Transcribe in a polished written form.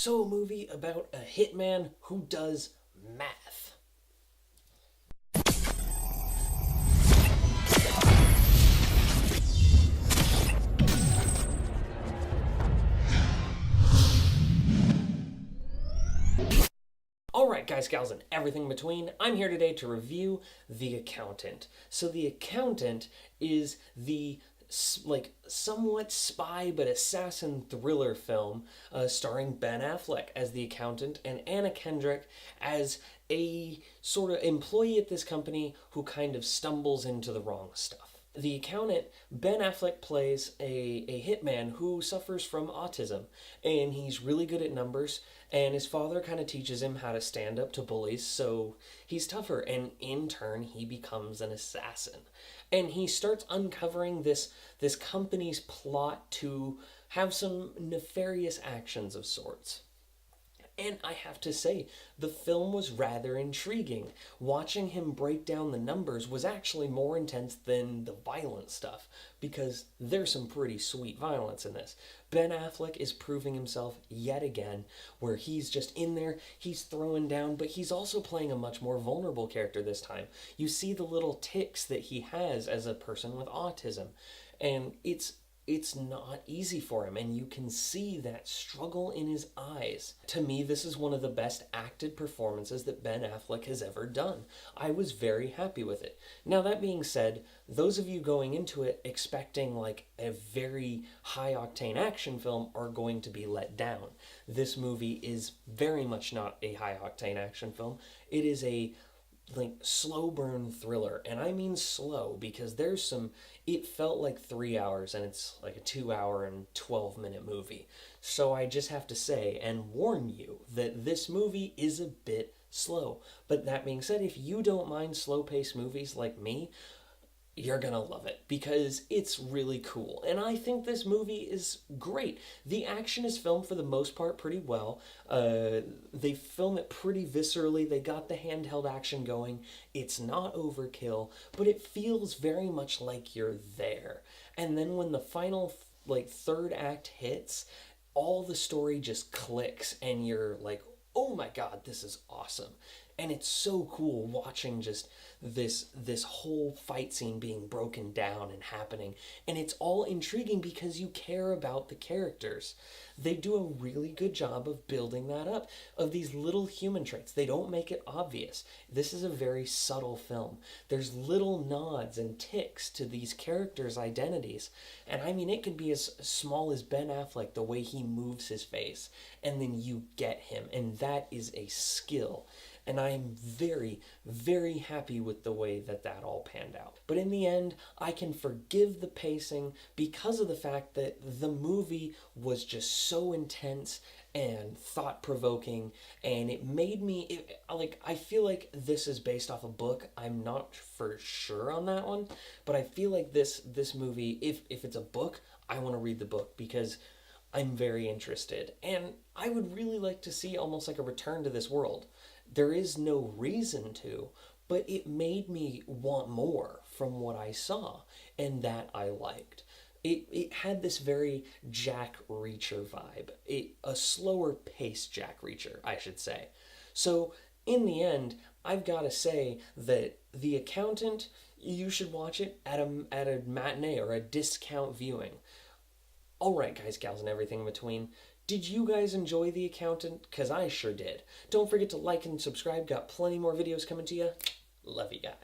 So, a movie about a hitman who does math. Alright guys, gals, and everything in between, I'm here today to review The Accountant. So The Accountant is the somewhat spy but assassin thriller film starring Ben Affleck as the accountant and Anna Kendrick as a sort of employee at this company who kind of stumbles into the wrong stuff. The accountant, Ben Affleck, plays a hitman who suffers from autism, and he's really good at numbers, and his father kind of teaches him how to stand up to bullies, so he's tougher, and in turn, he becomes an assassin. And he starts uncovering this company's plot to have some nefarious actions of sorts. And I have to say, the film was rather intriguing. Watching him break down the numbers was actually more intense than the violent stuff, because there's some pretty sweet violence in this. Ben Affleck is proving himself yet again, where he's just in there, he's throwing down, but he's also playing a much more vulnerable character this time. You see the little tics that he has as a person with autism, and it's not easy for him, and you can see that struggle in his eyes. To me, this is one of the best acted performances that Ben Affleck has ever done. I was very happy with it. Now, that being said, those of you going into it expecting like a very high-octane action film are going to be let down. This movie is very much not a high-octane action film. It is a slow burn thriller, and I mean slow because it felt like 3 hours and it's like a 2 hour and 12-minute movie. So I just have to say and warn you that this movie is a bit slow. But that being said, if you don't mind slow paced movies like me, you're gonna love it because it's really cool. And I think this movie is great. The action is filmed for the most part pretty well. They film it pretty viscerally. They got the handheld action going. It's not overkill, but it feels very much like you're there. And then when the final third act hits, all the story just clicks and you're like, oh my god, this is awesome. And it's so cool watching just this whole fight scene being broken down and happening. And it's all intriguing because you care about the characters. They do a really good job of building that up, of these little human traits. They don't make it obvious. This is a very subtle film. There's little nods and ticks to these characters' identities. And I mean, it can be as small as Ben Affleck, the way he moves his face, and then you get him. And that is a skill. And I'm very, very happy with the way that all panned out. But in the end, I can forgive the pacing because of the fact that the movie was just so intense and thought-provoking, and it made me, I feel like this is based off a book. I'm not for sure on that one, but I feel like this movie, if it's a book, I want to read the book because I'm very interested. And I would really like to see almost like a return to this world. There is no reason to, but it made me want more from what I saw, and that I liked. It had this very Jack Reacher vibe, a slower paced Jack Reacher, I should say. So in the end, I've got to say that The Accountant, you should watch it at a matinee or a discount viewing. Alright guys, gals, and everything in between, did you guys enjoy The Accountant? Because I sure did. Don't forget to like and subscribe, got plenty more videos coming to you. Love you guys.